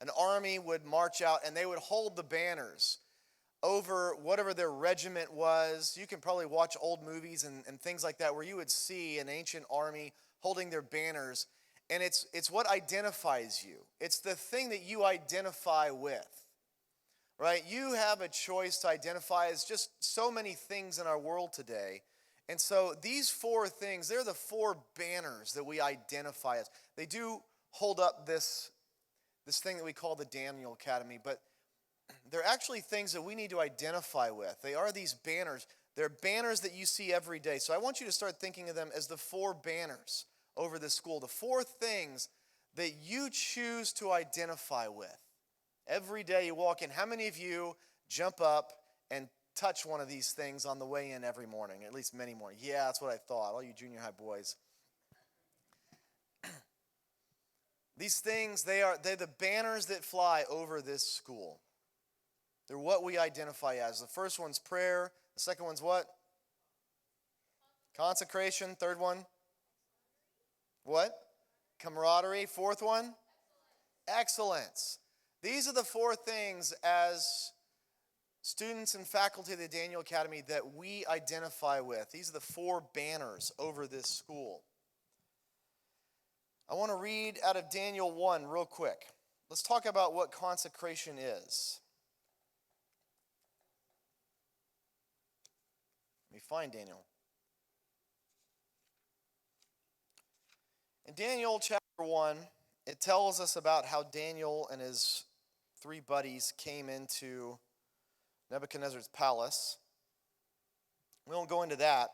an army would march out and they would hold the banners over whatever their regiment was. You can probably watch old movies and things like that where you would see an ancient army holding their banners. And it's what identifies you. It's the thing that you identify with, right? You have a choice to identify as just so many things in our world today. And so these four things, they're the four banners that we identify as. They do hold up this thing that we call the Daniel Academy, but they're actually things that we need to identify with. They are these banners. They're banners that you see every day. So I want you to start thinking of them as the four banners over this school, the four things that you choose to identify with. Every day you walk in, how many of you jump up and touch one of these things on the way in every morning, at least many mornings? Yeah, that's what I thought, all you junior high boys. These things, they're the banners that fly over this school. They're what we identify as. The first one's prayer. The second one's what? Consecration. Third one? What? Camaraderie. Fourth one? Excellence. These are the four things as students and faculty of the Daniel Academy that we identify with. These are the four banners over this school. I want to read out of Daniel 1 real quick. Let's talk about what consecration is. Let me find Daniel. In Daniel chapter 1, it tells us about how Daniel and his three buddies came into Nebuchadnezzar's palace. We won't go into that.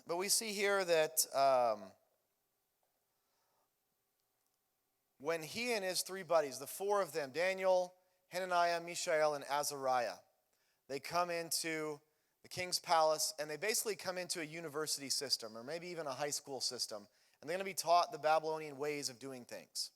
But we see here that when he and his three buddies, the four of them, Daniel, Hananiah, Mishael, and Azariah, they come into the king's palace, and they basically come into a university system, or maybe even a high school system, and they're going to be taught the Babylonian ways of doing things.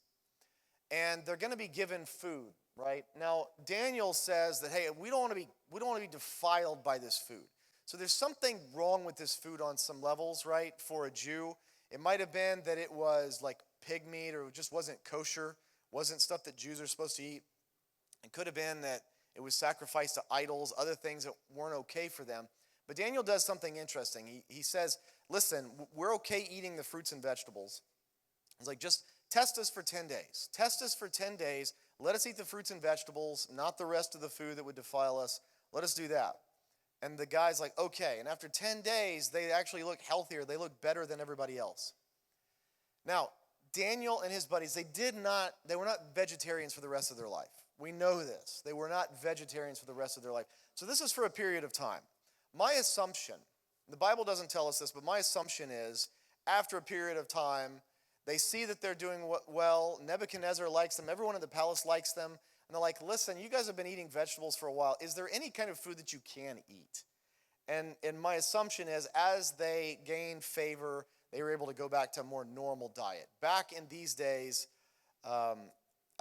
And they're going to be given food, right? Now, Daniel says that, hey, we don't want to be defiled by this food. So there's something wrong with this food on some levels, right, for a Jew. It might have been that it was like pig meat, or it just wasn't kosher, wasn't stuff that Jews are supposed to eat. It could have been that it was sacrificed to idols, other things that weren't okay for them. But Daniel does something interesting. He says, listen, we're okay eating the fruits and vegetables. He's like, just test us for 10 days. Test us for 10 days. Let us eat the fruits and vegetables, not the rest of the food that would defile us. Let us do that. And the guy's like, okay. And after 10 days, they actually look healthier. They look better than everybody else. Now, Daniel and his buddies, they were not vegetarians for the rest of their life. We know this. They were not vegetarians for the rest of their life. So this is for a period of time. My assumption, the Bible doesn't tell us this, but my assumption is after a period of time, they see that they're doing well. Nebuchadnezzar likes them. Everyone in the palace likes them. And they're like, listen, you guys have been eating vegetables for a while. Is there any kind of food that you can eat? And my assumption is as they gained favor, they were able to go back to a more normal diet. Back in these days,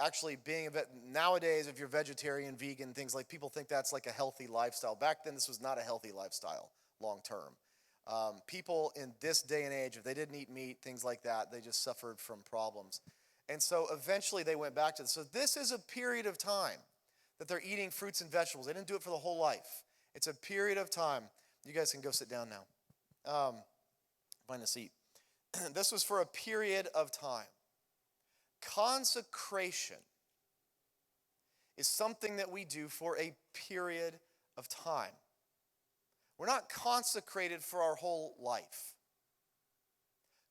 actually being nowadays, if you're vegetarian, vegan, things like, people think that's like a healthy lifestyle. Back then, this was not a healthy lifestyle long term. People in this day and age, if they didn't eat meat, things like that, they just suffered from problems. And so eventually they went back to this. So this is a period of time that they're eating fruits and vegetables. They didn't do it for the whole life. It's a period of time. You guys can go sit down now. Find a seat. This was for a period of time. Consecration is something that we do for a period of time. We're not consecrated for our whole life.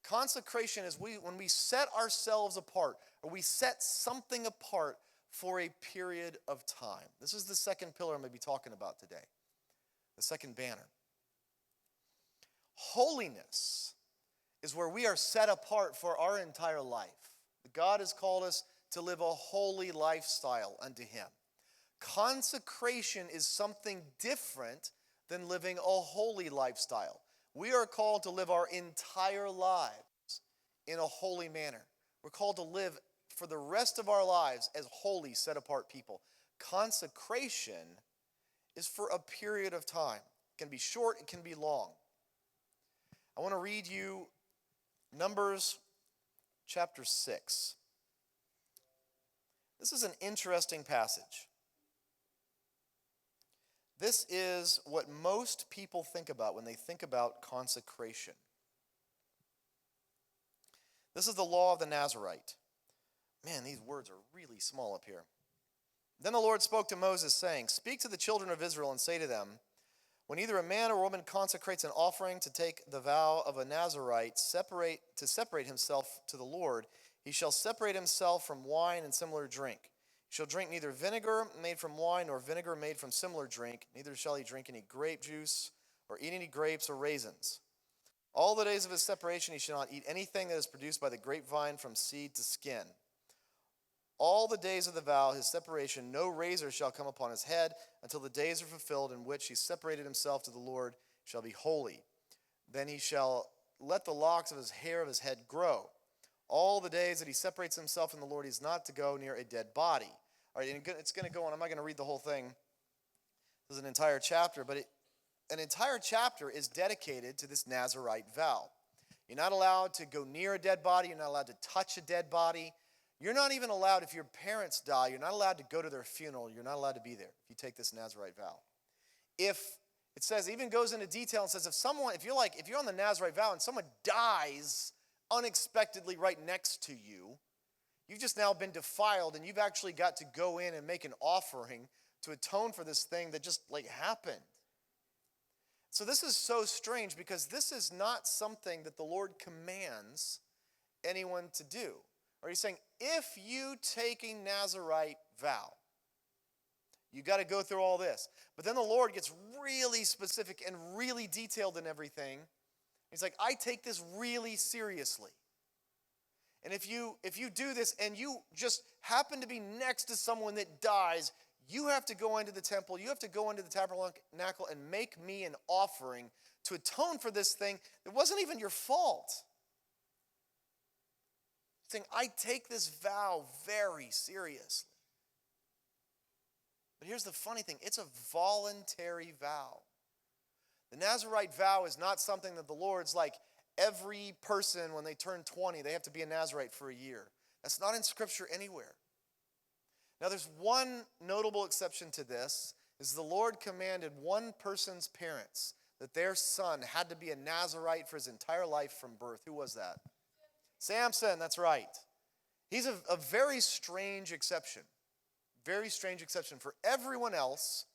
Consecration is when we set ourselves apart, or we set something apart for a period of time. This is the second pillar I'm going to be talking about today. The second banner. Holiness is where we are set apart for our entire life. God has called us to live a holy lifestyle unto Him. Consecration is something different than living a holy lifestyle. We are called to live our entire lives in a holy manner. We're called to live for the rest of our lives as holy, set-apart people. Consecration is for a period of time. It can be short, it can be long. I want to read you Numbers chapter 6. This is an interesting passage. This is what most people think about when they think about consecration. This is the law of the Nazarite. Man, these words are really small up here. Then the Lord spoke to Moses, saying, "Speak to the children of Israel and say to them, when either a man or woman consecrates an offering to take the vow of a Nazarite, to separate himself to the Lord, he shall separate himself from wine and similar drink. He shall drink neither vinegar made from wine nor vinegar made from similar drink, neither shall he drink any grape juice or eat any grapes or raisins. All the days of his separation he shall not eat anything that is produced by the grapevine from seed to skin. All the days of the vow, his separation, no razor shall come upon his head until the days are fulfilled in which he separated himself to the Lord shall be holy. Then he shall let the locks of his hair of his head grow. All the days that he separates himself from the Lord, he is not to go near a dead body." All right, and it's going to go on. I'm not going to read the whole thing. This is an entire chapter, but an entire chapter is dedicated to this Nazarite vow. You're not allowed to go near a dead body. You're not allowed to touch a dead body. You're not even allowed, if your parents die, you're not allowed to go to their funeral. You're not allowed to be there if you take this Nazarite vow. If it says, even goes into detail and says, if you're on the Nazarite vow and someone dies unexpectedly right next to you, you've just now been defiled and you've actually got to go in and make an offering to atone for this thing that just happened. So this is so strange because this is not something that the Lord commands anyone to do. Or he's saying, if you take a Nazarite vow, you got to go through all this. But then the Lord gets really specific and really detailed in everything. He's like, I take this really seriously. And if you do this and you just happen to be next to someone that dies, you have to go into the temple, you have to go into the tabernacle and make me an offering to atone for this thing that wasn't even your fault. Saying, I take this vow very seriously. But here's the funny thing. It's a voluntary vow. The Nazarite vow is not something that the Lord's like, every person when they turn 20, they have to be a Nazarite for a year. That's not in Scripture anywhere. Now there's one notable exception to this, is the Lord commanded one person's parents that their son had to be a Nazarite for his entire life from birth. Who was that? Samson, that's right. He's a very strange exception. Very strange exception. For everyone else,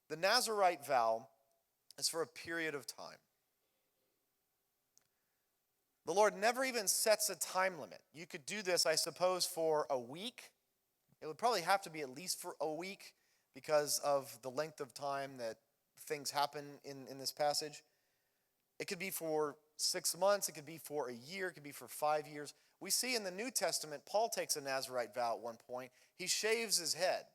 the Nazarite vow is for a period of time. The Lord never even sets a time limit. You could do this, I suppose, for a week. It would probably have to be at least for a week because of the length of time that things happen in this passage. It could be for 6 months, it could be for a year, it could be for 5 years. We see in the New Testament, Paul takes a Nazarite vow at one point. He shaves his head.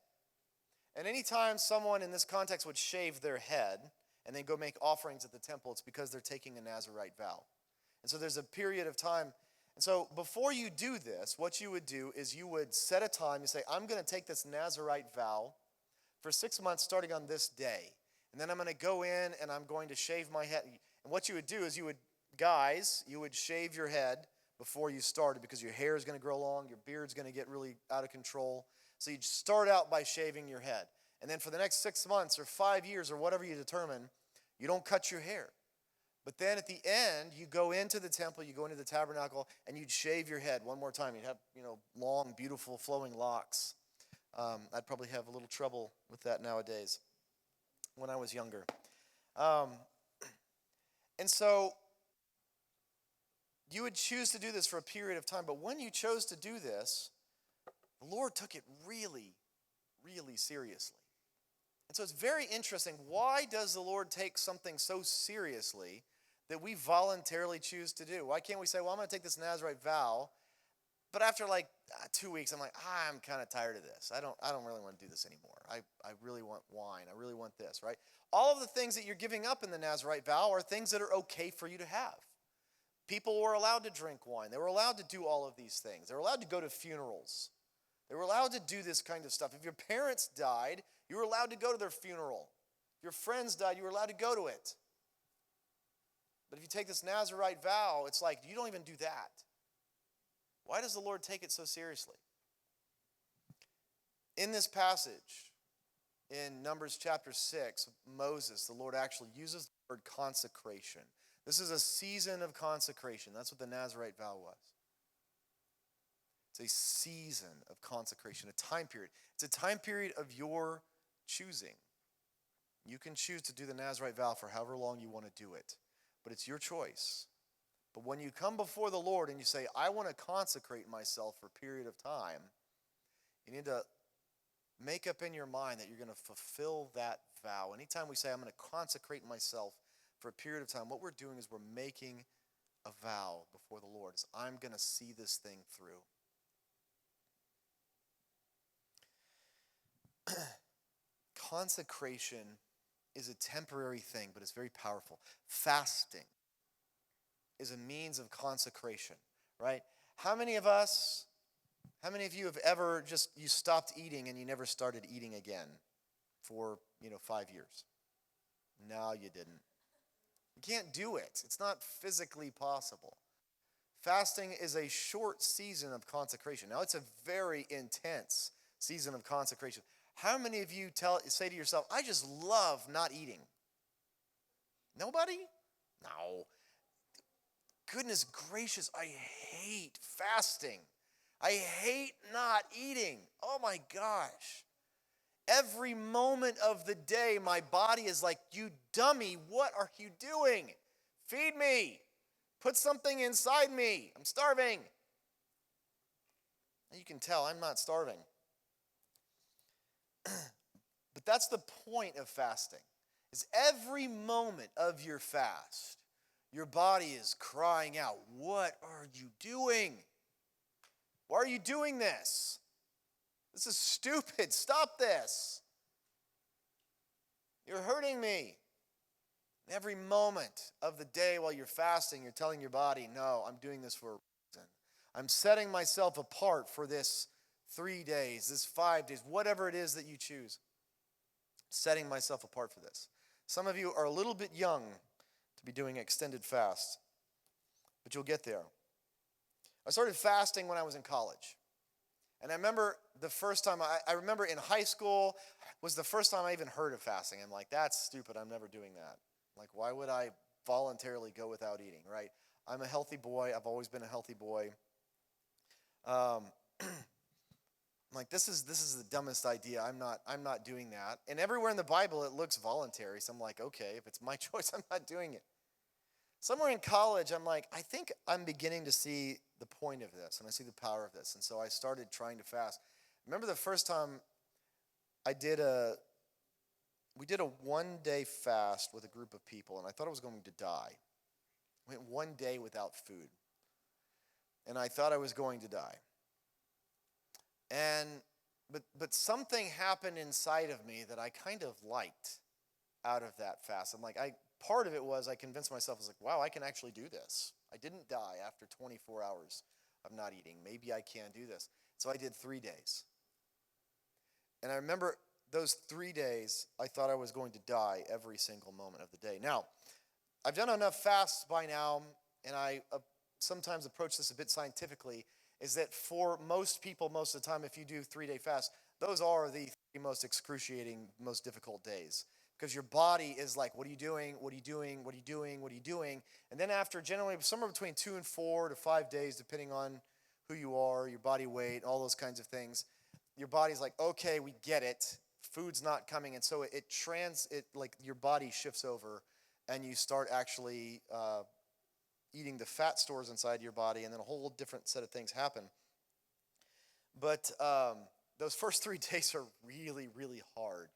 And anytime someone in this context would shave their head and then go make offerings at the temple, it's because they're taking a Nazarite vow. And so there's a period of time. And so before you do this, what you would do is you would set a time. You say, I'm going to take this Nazarite vow for 6 months starting on this day. And then I'm going to go in and I'm going to shave my head. And what you would do is you would shave your head before you started because your hair is going to grow long, your beard's going to get really out of control. So you'd start out by shaving your head. And then for the next 6 months or 5 years or whatever you determine, you don't cut your hair. But then at the end, you go into the temple, you go into the tabernacle, and you'd shave your head one more time. You'd have, long, beautiful, flowing locks. I'd probably have a little trouble with that nowadays when I was younger. And so you would choose to do this for a period of time. But when you chose to do this, the Lord took it really, really seriously. And so it's very interesting. Why does the Lord take something so seriously that we voluntarily choose to do? Why can't we say, well, I'm going to take this Nazarite vow, but after 2 weeks, I'm kind of tired of this. I don't really want to do this anymore. I really want wine. I really want this, right? All of the things that you're giving up in the Nazarite vow are things that are okay for you to have. People were allowed to drink wine. They were allowed to do all of these things. They were allowed to go to funerals. They were allowed to do this kind of stuff. If your parents died, you were allowed to go to their funeral. If your friends died, you were allowed to go to it. But if you take this Nazarite vow, it's like you don't even do that. Why does the Lord take it so seriously? In this passage, in Numbers chapter 6, Moses, the Lord actually uses the word consecration. This is a season of consecration. That's what the Nazirite vow was. It's a season of consecration, a time period. It's a time period of your choosing. You can choose to do the Nazirite vow for however long you want to do it, but it's your choice. But when you come before the Lord and you say, I want to consecrate myself for a period of time, you need to make up in your mind that you're going to fulfill that vow. Anytime we say, I'm going to consecrate myself for a period of time, what we're doing is we're making a vow before the Lord. It's, I'm going to see this thing through. Consecration is a temporary thing, but it's very powerful. Fasting is a means of consecration, right? How many of you have ever you stopped eating and you never started eating again for, 5 years? No, you didn't. You can't do it. It's not physically possible. Fasting is a short season of consecration. Now, it's a very intense season of consecration. How many of you say to yourself, I just love not eating? Nobody? No. Goodness gracious, I hate fasting. I hate not eating. Oh my gosh. Every moment of the day, my body is like, you dummy, what are you doing? Feed me. Put something inside me. I'm starving. You can tell I'm not starving. But that's the point of fasting. Is every moment of your fast, your body is crying out, what are you doing? Why are you doing this? This is stupid. Stop this. You're hurting me. Every moment of the day while you're fasting, you're telling your body, no, I'm doing this for a reason. I'm setting myself apart for this 3 days, this 5 days, whatever it is that you choose. Setting myself apart for this. Some of you are a little bit young to be doing extended fast, but you'll get there. I started fasting when I was in college. And I remember the first time, I remember in high school was the first time I even heard of fasting. I'm like, that's stupid, I'm never doing that. Like, why would I voluntarily go without eating, right? I'm a healthy boy, I've always been a healthy boy. I'm like, this is the dumbest idea. I'm not doing that. And everywhere in the Bible it looks voluntary. So I'm like, okay, if it's my choice, I'm not doing it. Somewhere in college, I'm like, I think I'm beginning to see the point of this, and I see the power of this. And so I started trying to fast. Remember the first time we did a 1-day fast with a group of people, and I thought I was going to die. I went 1 day without food, and I thought I was going to die. But something happened inside of me that I kind of liked out of that fast. I'm like, part of it was I convinced myself, I was like, wow, I can actually do this. I didn't die after 24 hours of not eating. Maybe I can do this. So I did 3 days. And I remember those 3 days, I thought I was going to die every single moment of the day. Now, I've done enough fasts by now, and I sometimes approach this a bit scientifically, is that for most people, most of the time, if you do 3-day fast, those are the 3 most excruciating, most difficult days. Because your body is like, what are you doing? What are you doing? What are you doing? What are you doing? And then after generally somewhere between 2 and 4 to 5 days, depending on who you are, your body weight, all those kinds of things, your body's like, okay, we get it. Food's not coming. And so your body shifts over and you start actually eating the fat stores inside your body, and then a whole different set of things happen. But those first 3 days are really, really hard.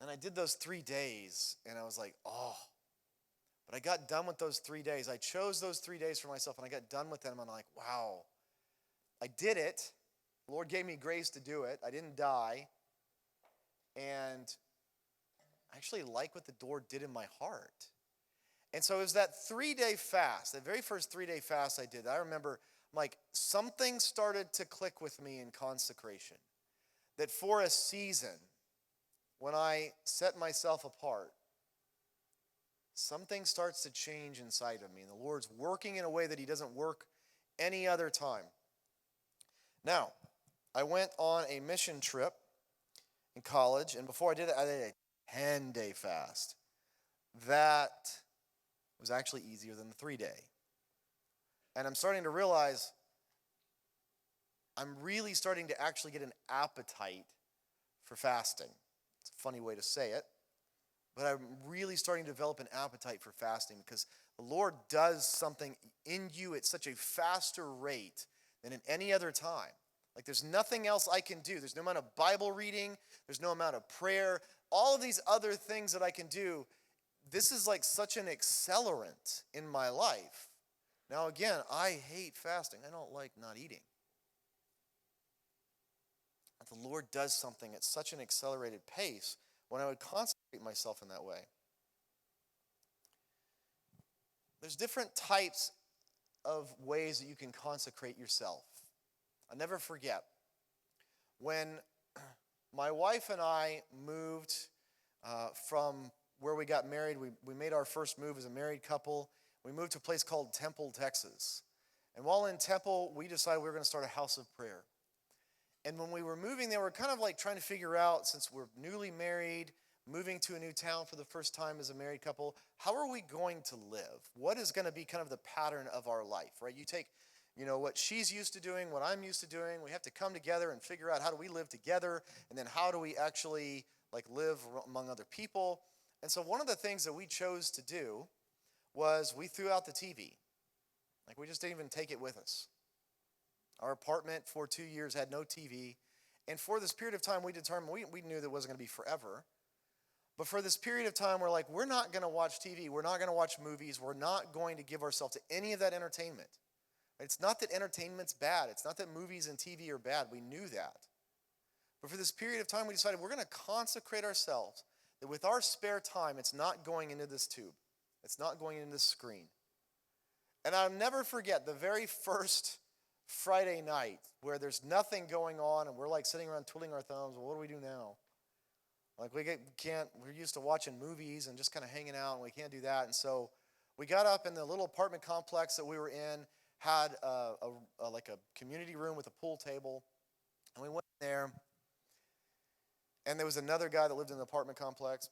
And I did those 3 days, and I was like, oh. But I got done with those 3 days. I chose those 3 days for myself, and I got done with them, and I'm like, wow. I did it. The Lord gave me grace to do it. I didn't die. And I actually like what the Lord did in my heart. And so it was that 3-day fast, the very first 3-day fast I did. I remember, like, something started to click with me in consecration. That for a season, when I set myself apart, something starts to change inside of me. And the Lord's working in a way that he doesn't work any other time. Now, I went on a mission trip in college, and before I did it, I did a 10-day fast. That was actually easier than the 3-day. And I'm starting to realize I'm really starting to actually get an appetite for fasting. It's a funny way to say it, but I'm really starting to develop an appetite for fasting because the Lord does something in you at such a faster rate than at any other time. Like there's nothing else I can do. There's no amount of Bible reading. There's no amount of prayer. All of these other things that I can do, this is like such an accelerant in my life. Now again, I hate fasting. I don't like not eating. But the Lord does something at such an accelerated pace when I would consecrate myself in that way. There's different types of ways that you can consecrate yourself. I'll never forget when my wife and I moved from where we got married. We made our first move as a married couple. We moved to a place called Temple, Texas. And while in Temple, we decided we were going to start a house of prayer. And when we were moving there, we were kind of like trying to figure out, since we're newly married, moving to a new town for the first time as a married couple, how are we going to live? What is going to be kind of the pattern of our life, right? You take, what she's used to doing, what I'm used to doing. We have to come together and figure out how do we live together, and then how do we actually live among other people. And so one of the things that we chose to do was we threw out the TV. We just didn't even take it with us. Our apartment for 2 years had no TV. And for this period of time, we determined, we knew that it wasn't going to be forever. But for this period of time, we're not going to watch TV. We're not going to watch movies. We're not going to give ourselves to any of that entertainment. It's not that entertainment's bad. It's not that movies and TV are bad. We knew that. But for this period of time, we decided we're going to consecrate ourselves, that with our spare time, it's not going into this tube. It's not going into this screen. And I'll never forget the very first Friday night where there's nothing going on and we're sitting around twiddling our thumbs. Well, what do we do now? We're used to watching movies and just kind of hanging out, and we can't do that. And so we got up in the little apartment complex that we were in, had a community room with a pool table, and we went there, and there was another guy that lived in the apartment complex,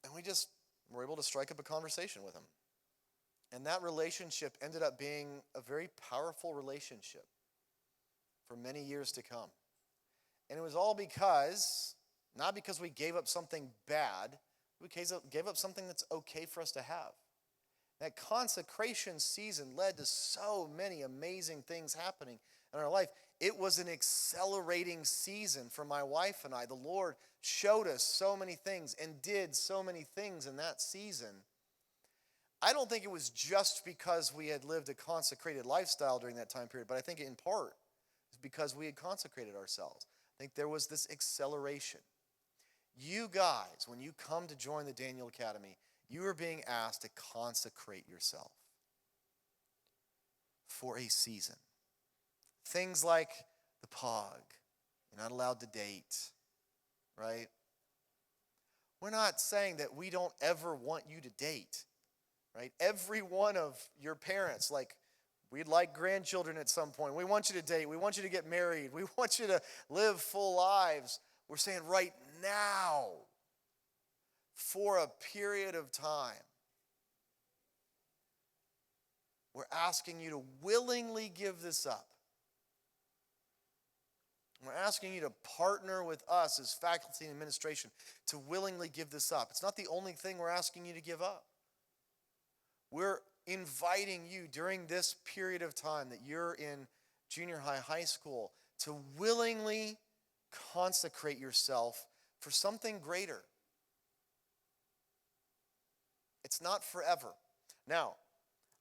and we just were able to strike up a conversation with him. And that relationship ended up being a very powerful relationship for many years to come. And it was all not because we gave up something bad, we gave up something that's okay for us to have. That consecration season led to so many amazing things happening in our life. It was an accelerating season for my wife and I. The Lord showed us so many things and did so many things in that season. I don't think it was just because we had lived a consecrated lifestyle during that time period, but I think in part it's because we had consecrated ourselves. I think there was this acceleration. You guys, when you come to join the Daniel Academy, you are being asked to consecrate yourself for a season. Things like the POG, you're not allowed to date, right? We're not saying that we don't ever want you to date, right? Every one of your parents, we'd like grandchildren at some point. We want you to date. We want you to get married. We want you to live full lives. We're saying right now, for a period of time, we're asking you to willingly give this up. We're asking you to partner with us as faculty and administration to willingly give this up. It's not the only thing we're asking you to give up. We're inviting you during this period of time that you're in junior high, high school, to willingly consecrate yourself for something greater. It's not forever. Now,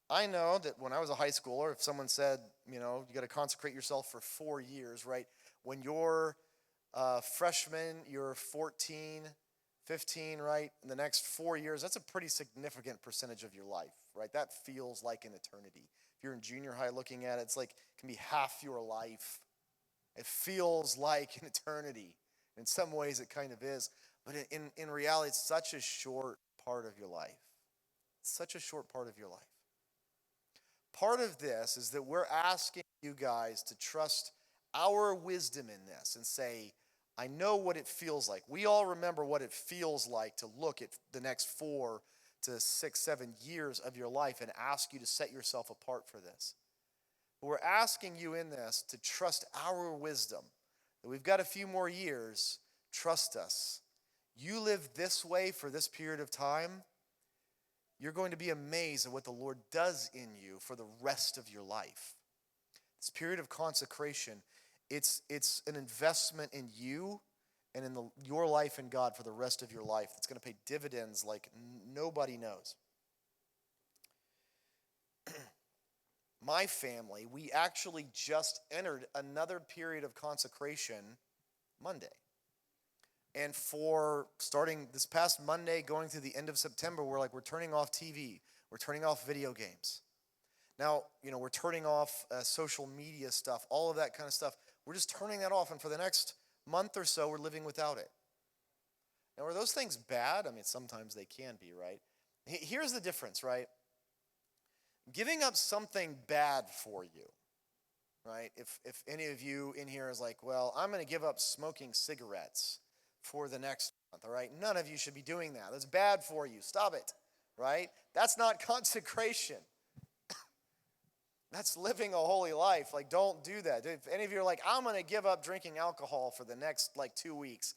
I know that when I was a high schooler, if someone said, you got to consecrate yourself for 4 years, right? When you're a freshman, you're 14, 15, right? In the next 4 years, that's a pretty significant percentage of your life, right? That feels like an eternity. If you're in junior high looking at it, it can be half your life. It feels like an eternity. In some ways, it kind of is. But in reality, it's such a short part of your life. It's such a short part of your life. Part of this is that we're asking you guys to trust our wisdom in this and say, I know what it feels like. We all remember what it feels like to look at the next 4 to 6, 7 years of your life and ask you to set yourself apart for this. But we're asking you in this to trust our wisdom. That we've got a few more years. Trust us. You live this way for this period of time, you're going to be amazed at what the Lord does in you for the rest of your life. This period of consecration, it's an investment in you and in your life in God for the rest of your life. It's going to pay dividends like nobody knows. My family, we actually just entered another period of consecration Monday. And for starting this past Monday, going through the end of September, we're turning off TV. We're turning off video games. Now, we're turning off social media stuff, all of that kind of stuff. We're just turning that off, and for the next month or so, we're living without it. Now, are those things bad? I mean, sometimes they can be, right? Here's the difference, right? Giving up something bad for you, right? If any of you in here is like, well, I'm going to give up smoking cigarettes for the next month, all right? None of you should be doing that. That's bad for you. Stop it, right? That's not consecration. That's living a holy life. Don't do that. If any of you are like, I'm going to give up drinking alcohol for the next 2 weeks.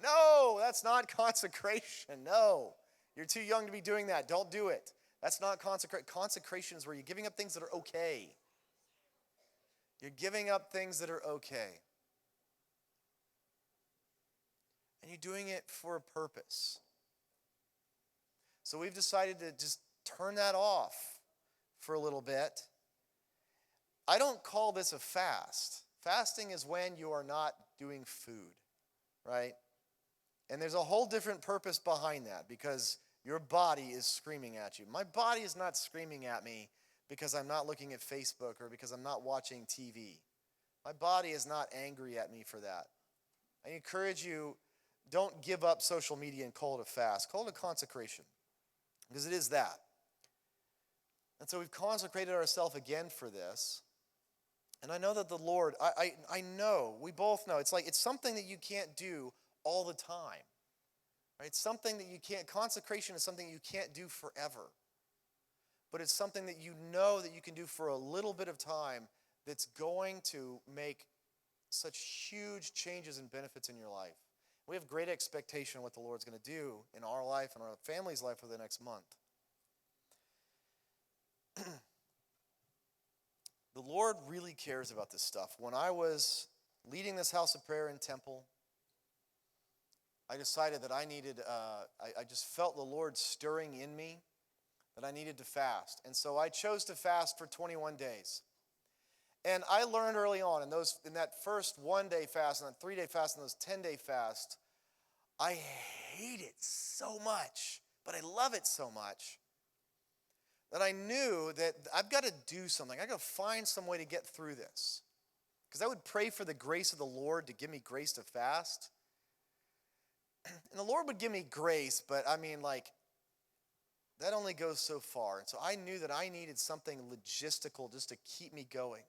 No, that's not consecration. No, you're too young to be doing that. Don't do it. That's not consecration. Consecration is where you're giving up things that are okay. You're giving up things that are okay. And you're doing it for a purpose. So we've decided to just turn that off for a little bit. I don't call this a fast. Fasting is when you are not doing food, right? And there's a whole different purpose behind that because your body is screaming at you. My body is not screaming at me because I'm not looking at Facebook or because I'm not watching TV. My body is not angry at me for that. I encourage you, don't give up social media and call it a fast. Call it a consecration because it is that. And so we've consecrated ourselves again for this. And I know that the Lord, I know, we both know, it's something that you can't do all the time. Right? It's something that you can't, consecration is something you can't do forever. But it's something that you know that you can do for a little bit of time that's going to make such huge changes and benefits in your life. We have great expectation of what the Lord's going to do in our life and our family's life for the next month. The Lord really cares about this stuff. When I was leading this house of prayer in Temple, I decided that I needed, I just felt the Lord stirring in me that I needed to fast. And so I chose to fast for 21 days. And I learned early on in that first 1-day fast, and that 3-day fast, and those 10-day fast, I hate it so much, but I love it so much that I knew that I've got to do something. I've got to find some way to get through this. Because I would pray for the grace of the Lord to give me grace to fast. And the Lord would give me grace, but that only goes so far. And so I knew that I needed something logistical just to keep me going.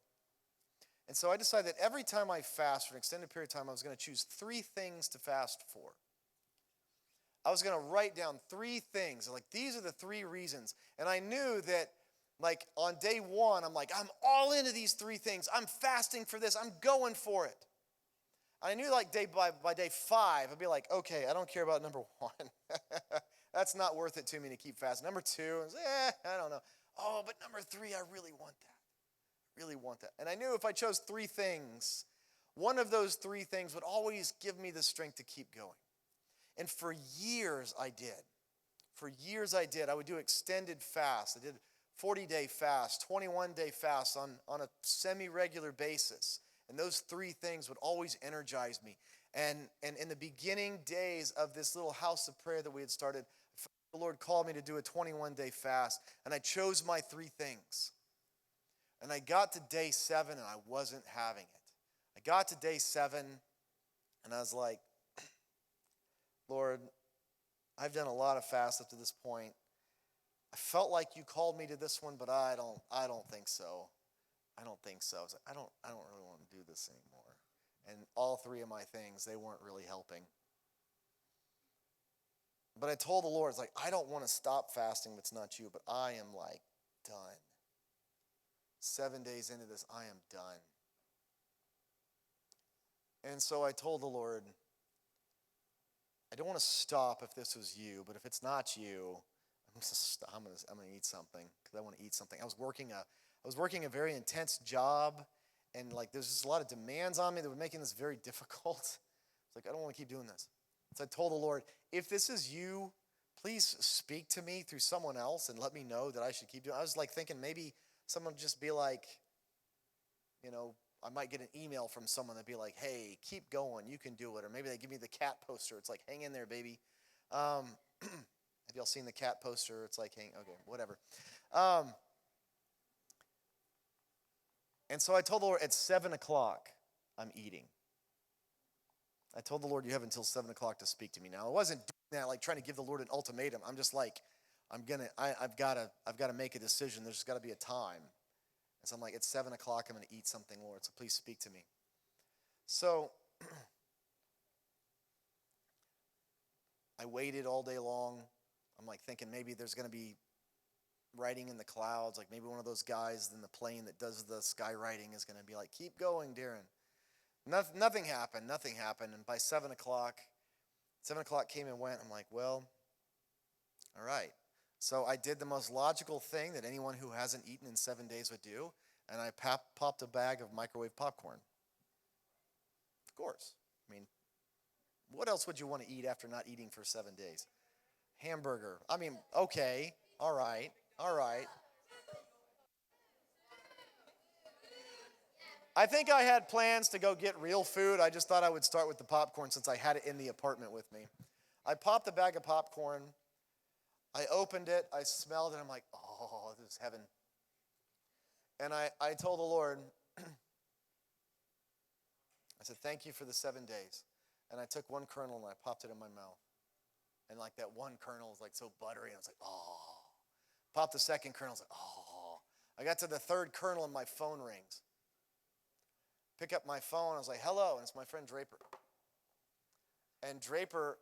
And so I decided that every time I fast for an extended period of time, I was going to choose 3 things to fast for. I was going to write down 3 things. These are the 3 reasons. And I knew that, on day 1, I'm all into these 3 things. I'm fasting for this. I'm going for it. I knew by day 5, I'd be like, okay, I don't care about number 1. That's not worth it to me to keep fasting. Number 2, I don't know. Oh, but number 3, I really want that. Really want that. And I knew if I chose 3 things, one of those 3 things would always give me the strength to keep going. And for years I did. For years I did. I would do extended fasts. I did 40-day fast, 21-day fast on a semi-regular basis. And those 3 things would always energize me. And in the beginning days of this little house of prayer that we had started, the Lord called me to do a 21-day fast. And I chose my 3 things. And I got to day 7 and I wasn't having it. I got to day 7 and I was like, Lord, I've done a lot of fasts up to this point. I felt like you called me to this one, but I don't think so. I don't think so. I was like, I don't really want to do this anymore. And all three of my things, they weren't really helping. But I told the Lord, it's like, I don't want to stop fasting if it's not you, but I am like done. 7 days into this, I am done. And so I told the Lord, I don't want to stop if this was you, but if it's not you, I'm going to eat something because I want to eat something. I was working a very intense job, and like there's just a lot of demands on me that were making this very difficult. It's like I don't want to keep doing this. So I told the Lord, if this is you, please speak to me through someone else and let me know that I should keep doing it. I was like thinking maybe someone would just be like, I might get an email from someone that'd be like, hey, keep going, you can do it. Or maybe they give me the cat poster. It's like, hang in there, baby. Have y'all seen the cat poster? It's like, okay, whatever. And so I told the Lord, at 7 o'clock, I'm eating. I told the Lord, you have until 7 o'clock to speak to me. Now, I wasn't doing that, like trying to give the Lord an ultimatum. I'm just like, I've got to make a decision. There's got to be a time. And so I'm like, at 7 o'clock, I'm going to eat something, Lord, so please speak to me. So I waited all day long. I'm like thinking maybe there's going to be writing in the clouds, like maybe one of those guys in the plane that does the skywriting is going to be like, keep going, Darren. Nothing happened. And by 7 o'clock came and went. I'm like, well, all right. So I did the most logical thing that anyone who hasn't eaten in 7 days would do, and I popped a bag of microwave popcorn. Of course. I mean, what else would you want to eat after not eating for 7 days? Hamburger. I mean, okay, all right. I think I had plans to go get real food. I just thought I would start with the popcorn since I had it in the apartment with me. I popped the bag of popcorn. I opened it. I smelled it. I'm like, oh, this is heaven. And I told the Lord, I said, thank you for the 7 days. And I took one kernel and I popped it in my mouth. And like that one kernel was like so buttery. And I was like, oh. Popped the second kernel. I was like, oh. I got to the third kernel and my phone rings. Pick up my phone. I was like, hello. And it's my friend Draper. And Draper,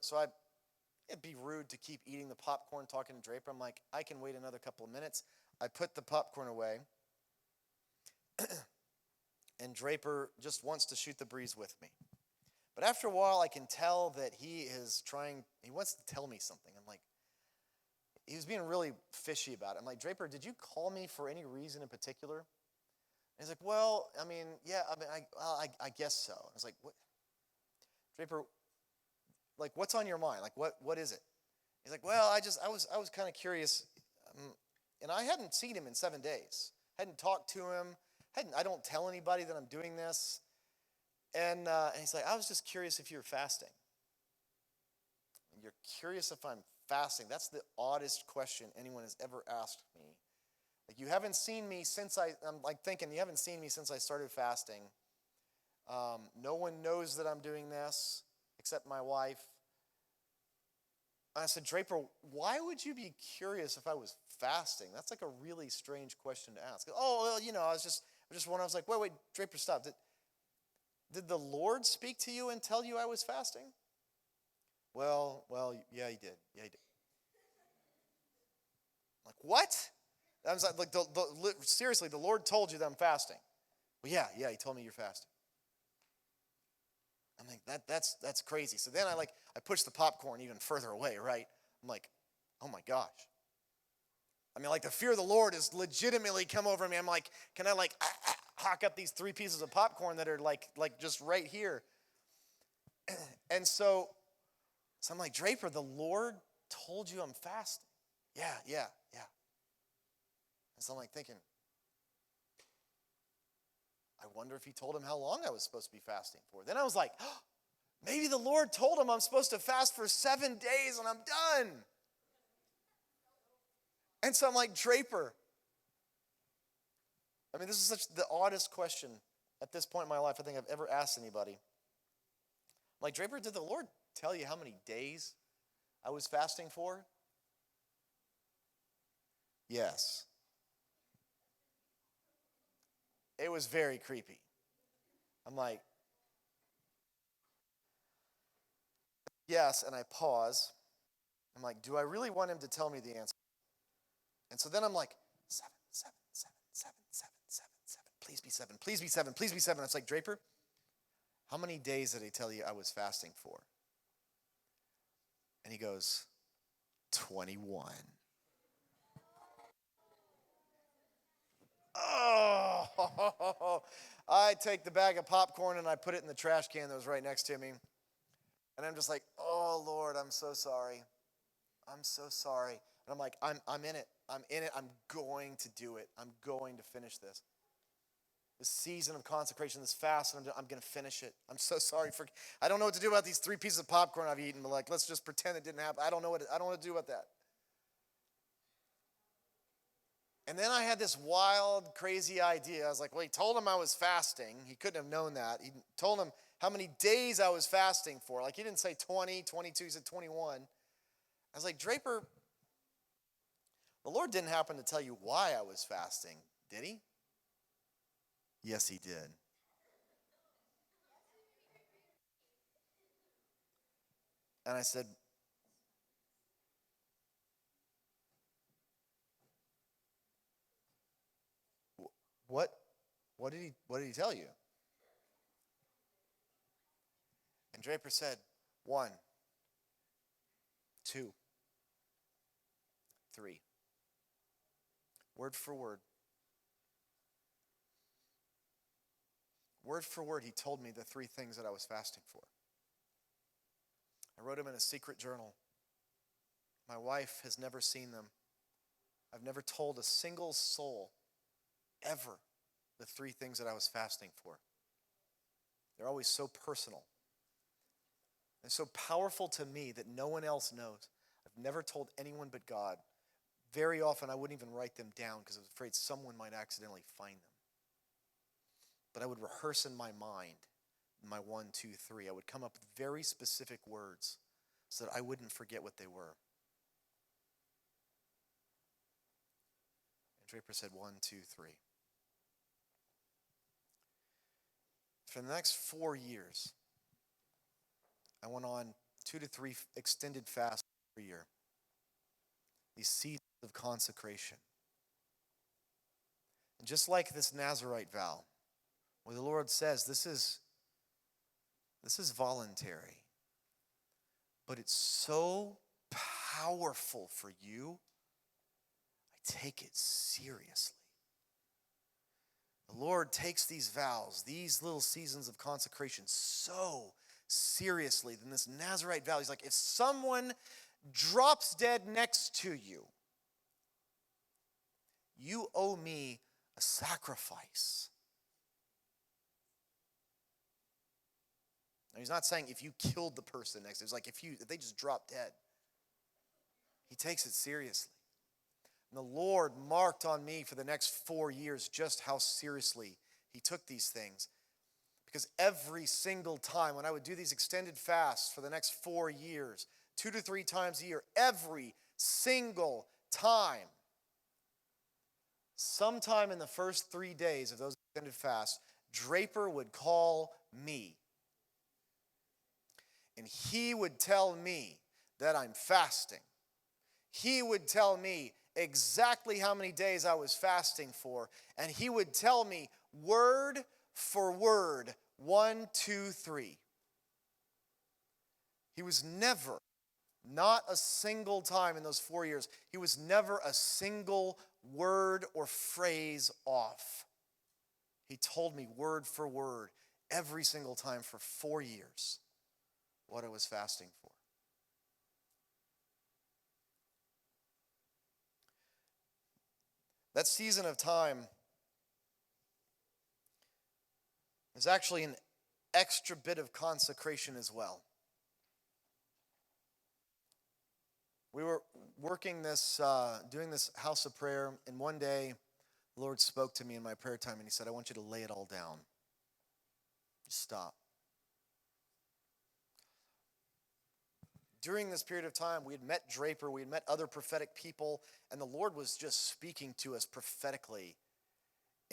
it'd be rude to keep eating the popcorn, talking to Draper. I'm like, I can wait another couple of minutes. I put the popcorn away. And Draper just wants to shoot the breeze with me. But after a while, I can tell that he wants to tell me something. I'm like, he was being really fishy about it. I'm like, Draper, did you call me for any reason in particular? And he's like, well, I mean, yeah, I guess so. I was like, what? Draper, like, what's on your mind? Like, what is it? He's like, well, I was kind of curious. And I hadn't seen him in 7 days. Hadn't talked to him. I don't tell anybody that I'm doing this. And he's like, I was just curious if you were fasting. You're curious if I'm fasting? That's the oddest question anyone has ever asked me. Like, you haven't seen me since I'm like thinking, you haven't seen me since I started fasting. No one knows that I'm doing this except my wife. I said, Draper, why would you be curious if I was fasting? That's like a really strange question to ask. Oh, well, I just wondering. I was like, wait, Draper, stop. Did the Lord speak to you and tell you I was fasting? Well, yeah, he did. Yeah, he did. Like, what? I was like, seriously, the Lord told you that I'm fasting. Well, yeah, he told me you're fasting. I'm like, that's crazy. So then I pushed the popcorn even further away, right? I'm like, oh my gosh. I mean, like, the fear of the Lord has legitimately come over me. I'm like, can I hawk up these 3 pieces of popcorn that are like just right here? And so I'm like, Draper, the Lord told you I'm fasting. Yeah. And so I'm like thinking, I wonder if he told him how long I was supposed to be fasting for. Then I was like, oh, maybe the Lord told him I'm supposed to fast for 7 days and I'm done. And so I'm like, Draper. I mean, this is such the oddest question at this point in my life I think I've ever asked anybody. I'm like, Draper, did the Lord tell you how many days I was fasting for? Yes. It was very creepy. I'm like, yes, and I pause. I'm like, do I really want him to tell me the answer? And so then I'm like, 7, 7, 7, 7, 7, 7, 7. Please be 7, please be 7, please be 7. It's like, Draper, how many days did I tell you I was fasting for? And he goes, 21. Oh, I take the bag of popcorn and I put it in the trash can that was right next to me. And I'm just like, oh, Lord, I'm so sorry. I'm so sorry. And I'm like, I'm in it. I'm in it. I'm going to do it. I'm going to finish this. This season of consecration, this fast, and I'm going to finish it. I'm so sorry for. I don't know what to do about these 3 pieces of popcorn I've eaten, but like, let's just pretend it didn't happen. I don't know what to do about that. And then I had this wild, crazy idea. I was like, well, he told him I was fasting. He couldn't have known that. He told him how many days I was fasting for. Like, he didn't say 20, 22, he said 21. I was like, Draper, the Lord didn't happen to tell you why I was fasting, did he? Yes, he did. And I said, what did he tell you? And Draper said, 1, 2, 3. Word for word. Word for word, he told me the 3 things that I was fasting for. I wrote them in a secret journal. My wife has never seen them. I've never told a single soul ever the 3 things that I was fasting for. They're always so personal and so powerful to me that no one else knows. I've never told anyone but God. Very often I wouldn't even write them down because I was afraid someone might accidentally find them. But I would rehearse in my mind my 1, 2, 3. I would come up with very specific words so that I wouldn't forget what they were. And Draper said 1, 2, 3. For the next 4 years, I went on 2 to 3 extended fasts per year. These seasons of consecration. And just like this Nazirite vow, where the Lord says this is voluntary, but it's so powerful for you, I take it seriously. The Lord takes these vows, these little seasons of consecration, so seriously. Then this Nazirite vow, he's like, if someone drops dead next to you, you owe me a sacrifice. Now, he's not saying if you killed the person next to you. It's like if they just drop dead. He takes it seriously. And the Lord marked on me for the next 4 years just how seriously he took these things. Because every single time when I would do these extended fasts for the next 4 years, 2 to 3 times a year, every single time, sometime in the first 3 days of those extended fasts, Draper would call me. And he would tell me that I'm fasting. He would tell me exactly how many days I was fasting for. And he would tell me word for word, 1, 2, 3. He was never, not a single time in those 4 years, he was never a single word or phrase off. He told me word for word every single time for 4 years what I was fasting for. That season of time is actually an extra bit of consecration as well. We were working this, doing this house of prayer, and one day the Lord spoke to me in my prayer time, and he said, I want you to lay it all down. Just stop. During this period of time, we had met Draper, we had met other prophetic people, and the Lord was just speaking to us prophetically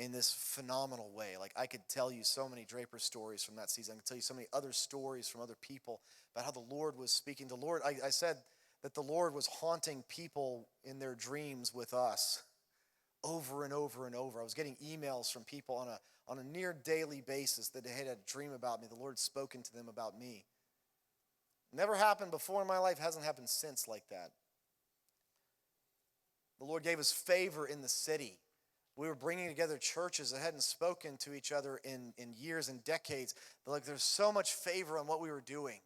in this phenomenal way. Like, I could tell you so many Draper stories from that season. I could tell you so many other stories from other people about how the Lord was speaking. The Lord, I said that the Lord was haunting people in their dreams with us over and over and over. I was getting emails from people on a near daily basis that they had a dream about me. The Lord spoken to them about me. Never happened before in my life, hasn't happened since like that. The Lord gave us favor in the city. We were bringing together churches that hadn't spoken to each other in years and decades. But like, there's so much favor on what we were doing.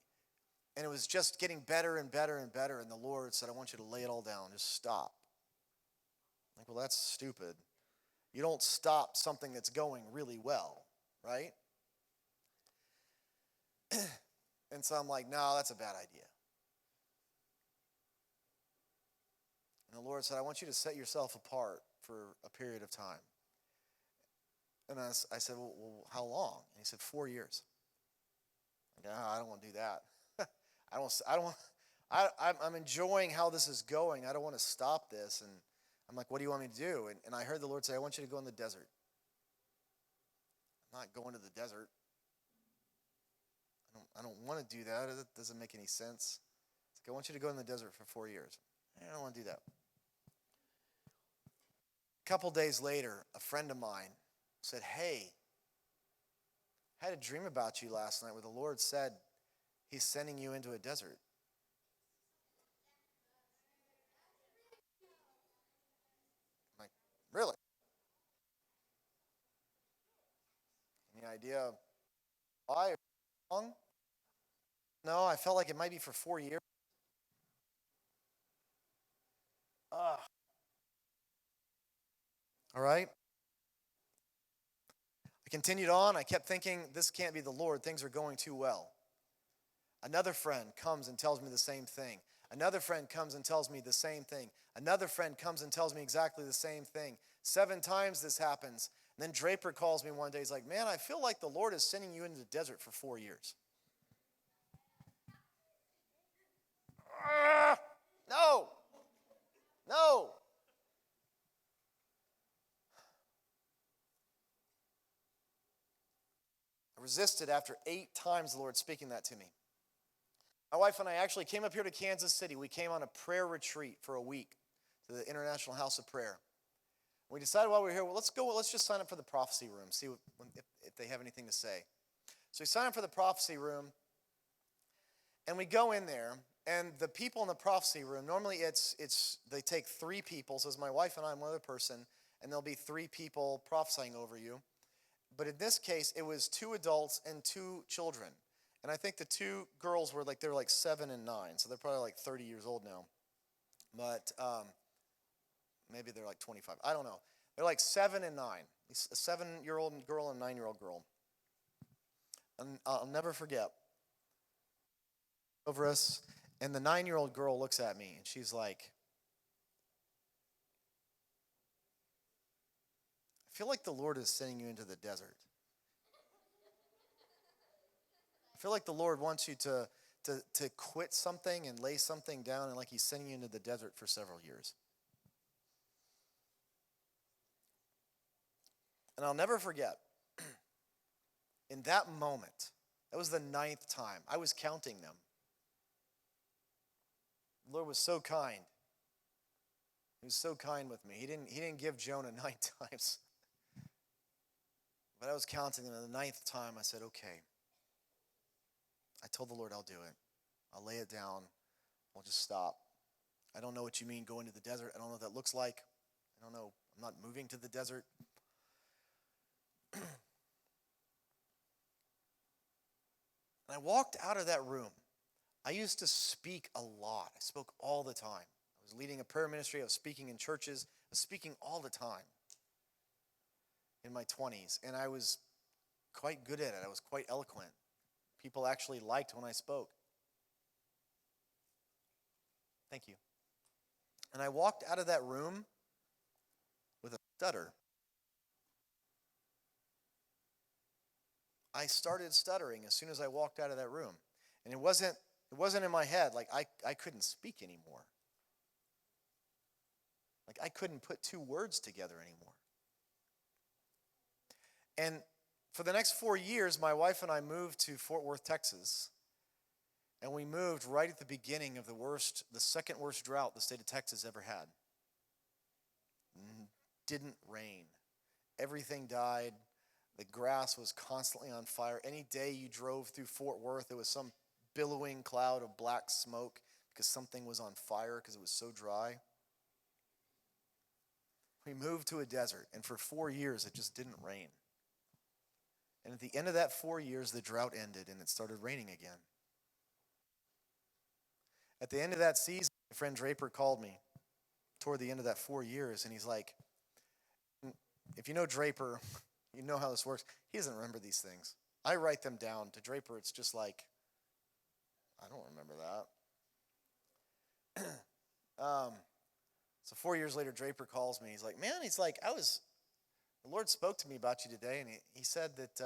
And it was just getting better and better and better. And the Lord said, I want you to lay it all down. Just stop. Like, well, that's stupid. You don't stop something that's going really well, right? And so I'm like, no, that's a bad idea. And the Lord said, I want you to set yourself apart for a period of time. And I said, well, how long? And he said, 4 years. Like, I don't want to do that. I'm enjoying how this is going. I don't want to stop this. And I'm like, what do you want me to do? And I heard the Lord say, I want you to go in the desert. I'm not going to the desert. I don't want to do that. It doesn't make any sense. It's like, I want you to go in the desert for 4 years. I don't want to do that. A couple days later, a friend of mine said, hey, I had a dream about you last night where the Lord said he's sending you into a desert. I'm like, really? Any idea why or how long? No, I felt like it might be for 4 years. All right. I continued on. I kept thinking, this can't be the Lord. Things are going too well. Another friend comes and tells me the same thing. Another friend comes and tells me the same thing. Another friend comes and tells me exactly the same thing. 7 times this happens. And then Draper calls me one day. He's like, man, I feel like the Lord is sending you into the desert for 4 years. No. No. I resisted after 8 times the Lord speaking that to me. My wife and I actually came up here to Kansas City. We came on a prayer retreat for a week to the International House of Prayer. We decided while we were here, well, let's just sign up for the prophecy room, see if they have anything to say. So we sign up for the prophecy room, and we go in there, and the people in the prophecy room, normally they take 3 people, so it's my wife and I and one other person, and there'll be 3 people prophesying over you. But in this case, it was 2 adults and 2 children. And I think the 2 girls were they're like 7 and 9, so they're probably like 30 years old now. But maybe they're like 25. I don't know. They're like 7 and 9. A 7-year-old girl and a 9-year-old girl. And I'll never forget. Over us, and the 9-year-old girl looks at me, and she's like, I feel like the Lord is sending you into the desert. I feel like the Lord wants you to quit something and lay something down, and like he's sending you into the desert for several years. And I'll never forget, in that moment, that was the 9th time. I was counting them. The Lord was so kind. He was so kind with me. He didn't give Jonah 9 times. But I was counting them, and the 9th time I said, okay. I told the Lord I'll do it. I'll lay it down. I'll just stop. I don't know what you mean going to the desert. I don't know what that looks like. I don't know. I'm not moving to the desert. And I walked out of that room. I used to speak a lot. I spoke all the time. I was leading a prayer ministry. I was speaking in churches. I was speaking all the time in my 20s. And I was quite good at it. I was quite eloquent. People actually liked when I spoke. Thank you. And I walked out of that room with a stutter. I started stuttering as soon as I walked out of that room. And it wasn't in my head. Like, I couldn't speak anymore. Like, I couldn't put 2 words together anymore. And for the next 4 years, my wife and I moved to Fort Worth, Texas. And we moved right at the beginning of the second worst drought the state of Texas ever had. Didn't rain. Everything died. The grass was constantly on fire. Any day you drove through Fort Worth, there was some billowing cloud of black smoke because something was on fire because it was so dry. We moved to a desert, and for 4 years, it just didn't rain. And at the end of that 4 years, the drought ended, and it started raining again. At the end of that season, my friend Draper called me toward the end of that 4 years, and he's like, if you know Draper, you know how this works. He doesn't remember these things. I write them down. To Draper, it's just like, I don't remember that. So 4 years later, Draper calls me. He's like, man, the Lord spoke to me about you today, and he said that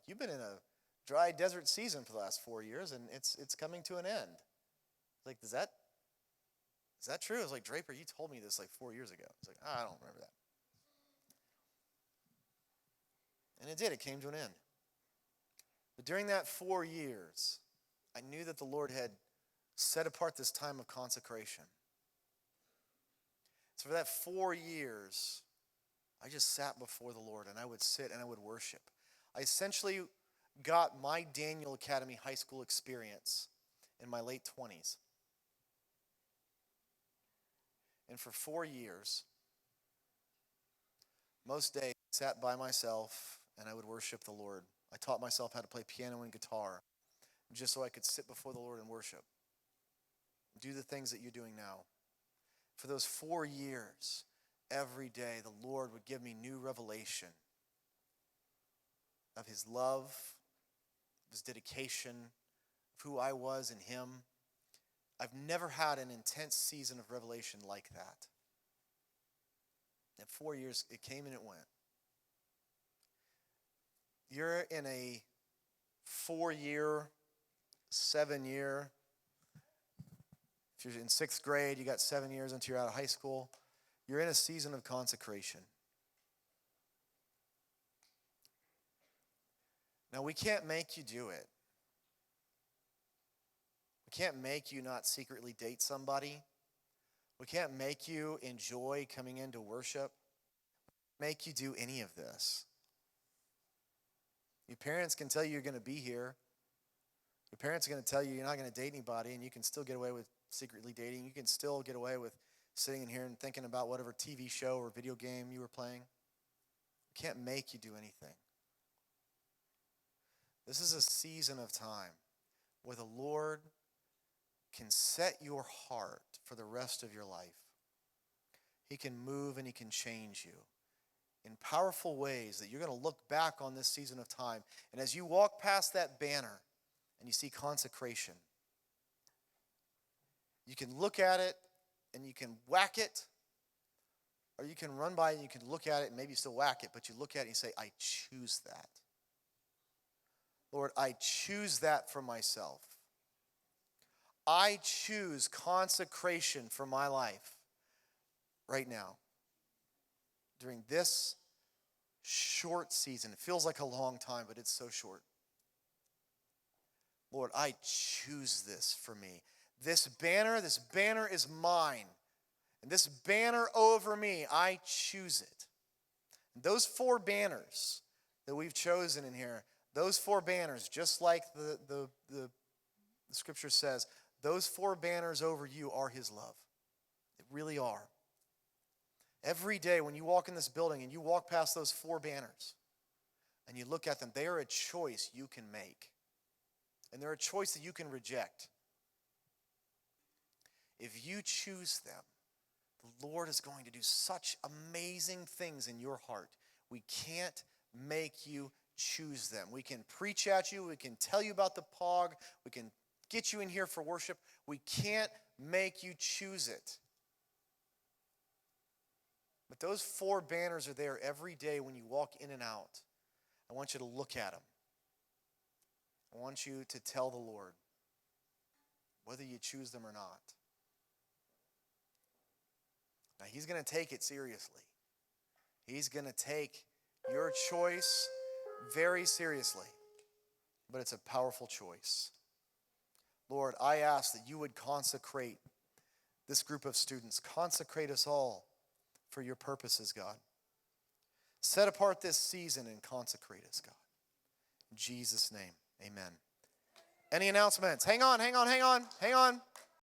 you've been in a dry desert season for the last 4 years, and it's coming to an end. Like, is that true? I was like, Draper, you told me this like 4 years ago. He's like, I don't remember that. And it did. It came to an end. But during that 4 years, I knew that the Lord had set apart this time of consecration. So for that 4 years, I just sat before the Lord, and I would sit and I would worship. I essentially got my Daniel Academy high school experience in my late 20s. And for 4 years, most days I sat by myself and I would worship the Lord. I taught myself how to play piano and guitar just so I could sit before the Lord and worship. Do the things that you're doing now. For those 4 years, every day the Lord would give me new revelation of his love, of his dedication, of who I was in him. I've never had an intense season of revelation like that. In 4 years, it came and it went. You're in a 4-year, 7-year. If you're in 6th grade, you got 7 years until you're out of high school. You're in a season of consecration. Now, we can't make you do it. We can't make you not secretly date somebody. We can't make you enjoy coming into worship. Make you do any of this. Your parents can tell you you're going to be here. Your parents are going to tell you you're not going to date anybody, and you can still get away with secretly dating. You can still get away with sitting in here and thinking about whatever TV show or video game you were playing. We can't make you do anything. This is a season of time where the Lord can set your heart for the rest of your life. He can move and he can change you in powerful ways that you're going to look back on this season of time. And as you walk past that banner and you see consecration, you can look at it and you can whack it, or you can run by and you can look at it and maybe you still whack it, but you look at it and you say, I choose that. Lord, I choose that for myself. I choose consecration for my life right now. During this short season. It feels like a long time, but it's so short. Lord, I choose this for me. This banner is mine. And this banner over me, I choose it. And those 4 banners that we've chosen in here, those 4 banners, just like the scripture says, those 4 banners over you are his love. They really are. Every day when you walk in this building and you walk past those 4 banners and you look at them, they are a choice you can make. And they're a choice that you can reject. If you choose them, the Lord is going to do such amazing things in your heart. We can't make you choose them. We can preach at you. We can tell you about the POG. We can get you in here for worship. We can't make you choose it. But those 4 banners are there every day when you walk in and out. I want you to look at them. I want you to tell the Lord whether you choose them or not. Now, he's going to take it seriously. He's going to take your choice very seriously, but it's a powerful choice. Lord, I ask that you would consecrate this group of students. Consecrate us all for your purposes, God. Set apart this season and consecrate us, God. In Jesus' name, amen. Any announcements? Hang on.